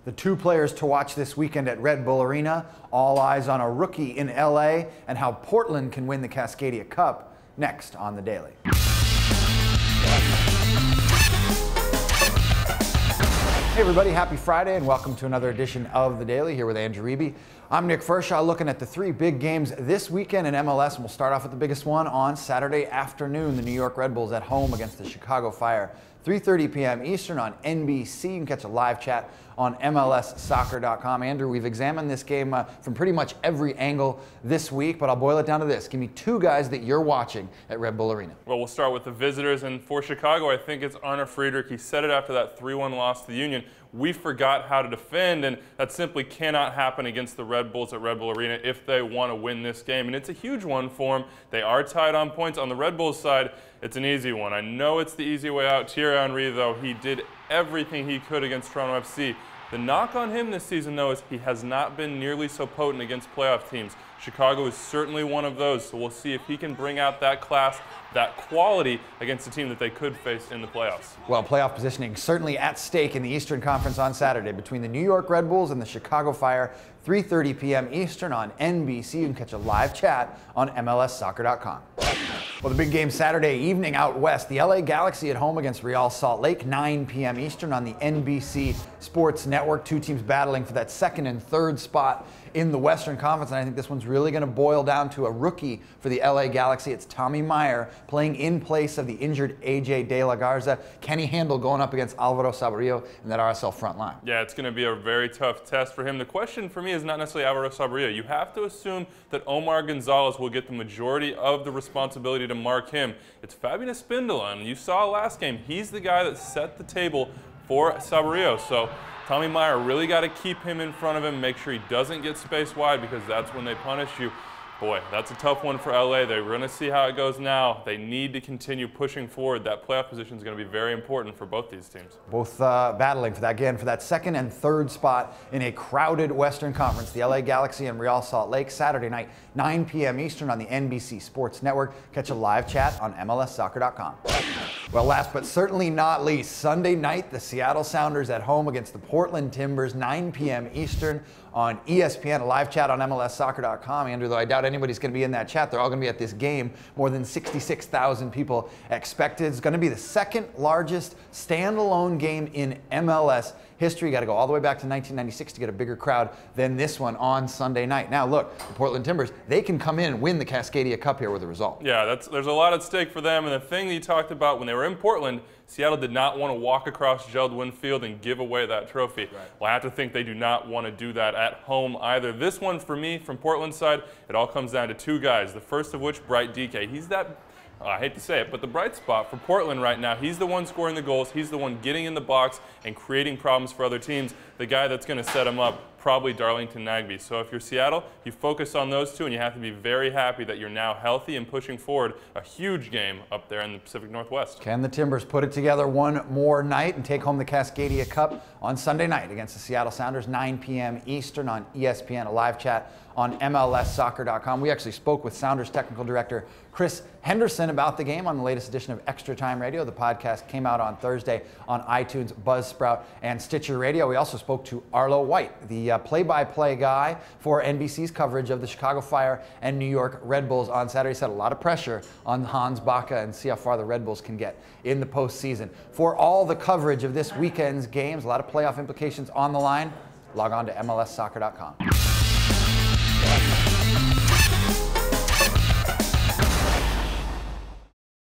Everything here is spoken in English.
The two players to watch this weekend at Red Bull Arena, all eyes on a rookie in LA, and how Portland can win the Cascadia Cup, next on The Daily. Hey everybody, happy Friday and welcome to another edition of The Daily here with Andrew Reeby. I'm Nick Fershaw, looking at the three big games this weekend in MLS, and we'll start off with the biggest one on Saturday afternoon. The New York Red Bulls at home against the Chicago Fire. 3:30 p.m. Eastern on NBC. You can catch a live chat on MLSsoccer.com. Andrew, we've examined this game from pretty much every angle this week, but I'll boil it down to this. Give me two guys that you're watching at Red Bull Arena. Well, we'll start with the visitors, and for Chicago, I think it's Arne Friedrich. He said it after that 3-1 loss to the Union. We forgot how to defend, and that simply cannot happen against the Red Bulls at Red Bull Arena if they want to win this game. And it's a huge one for them. They are tied on points. On the Red Bulls side, it's an easy one. I know it's the easy way out. Thierry Henry, though, he did everything he could against Toronto FC. The knock on him this season, though, is he has not been nearly so potent against playoff teams. Chicago is certainly one of those, so we'll see if he can bring out that class, that quality against a team that they could face in the playoffs. Well, playoff positioning certainly at stake in the Eastern Conference on Saturday between the New York Red Bulls and the Chicago Fire. 3:30 p.m. Eastern on NBC. You can catch a live chat on MLSsoccer.com. Well, the big game Saturday evening out west, the LA Galaxy at home against Real Salt Lake, 9 p.m. Eastern on the NBC Sports Network. Two teams battling for that second and third spot in the Western Conference, and I think this one's really going to boil down to a rookie for the LA Galaxy. It's Tommy Meyer playing in place of the injured AJ De La Garza. Can he handle going up against Alvaro Saborio in that RSL front line? Yeah, it's going to be a very tough test for him. The question for me is not necessarily Alvaro Saborio. You have to assume that Omar Gonzalez will get the majority of the responsibility to mark him. It's Fabian Espindola, and you saw last game, he's the guy that set the table for Saborio. So Tommy Meyer really got to keep him in front of him, make sure he doesn't get space wide, because that's when they punish you. Boy, that's a tough one for LA. They're going to see how it goes now. They need to continue pushing forward. That playoff position is going to be very important for both these teams. Both battling for that, again, for that second and third spot in a crowded Western Conference. The LA Galaxy and Real Salt Lake, Saturday night, 9 p.m. Eastern on the NBC Sports Network. Catch a live chat on MLSsoccer.com. Well, last but certainly not least, Sunday night, the Seattle Sounders at home against the Portland Timbers, 9 p.m. Eastern on ESPN, a live chat on MLSsoccer.com. Andrew, though I doubt anybody's going to be in that chat. They're all going to be at this game. More than 66,000 people expected. It's going to be the second largest standalone game in MLS history. Got to go all the way back to 1996 to get a bigger crowd than this one on Sunday night. Now, look, the Portland Timbers, they can come in and win the Cascadia Cup here with a result. Yeah, there's a lot at stake for them. And the thing that you talked about when they were in Portland, Seattle did not want to walk across Jeld-Wen Field and give away that trophy. Right. Well, I have to think they do not want to do that at home either. This one, for me, from Portland's side, it all comes down to two guys. The first of which, Bright DK. He's that, I hate to say it, but the bright spot for Portland right now. He's the one scoring the goals. He's the one getting in the box and creating problems for other teams. The guy that's going to set him up, probably Darlington Nagbe. So if you're Seattle, you focus on those two, and you have to be very happy that you're now healthy and pushing forward a huge game up there in the Pacific Northwest. Can the Timbers put it together one more night and take home the Cascadia Cup on Sunday night against the Seattle Sounders, 9 p.m. Eastern on ESPN, a live chat on MLSsoccer.com. We actually spoke with Sounders technical director Chris Henderson about the game on the latest edition of Extra Time Radio. The podcast came out on Thursday on iTunes, Buzzsprout, and Stitcher Radio. We also spoke to Arlo White, the play-by-play guy for NBC's coverage of the Chicago Fire and New York Red Bulls on Saturday. He said a lot of pressure on Hans Baca and see how far the Red Bulls can get in the postseason. For all the coverage of this weekend's games, a lot of playoff implications on the line, log on to MLSsoccer.com.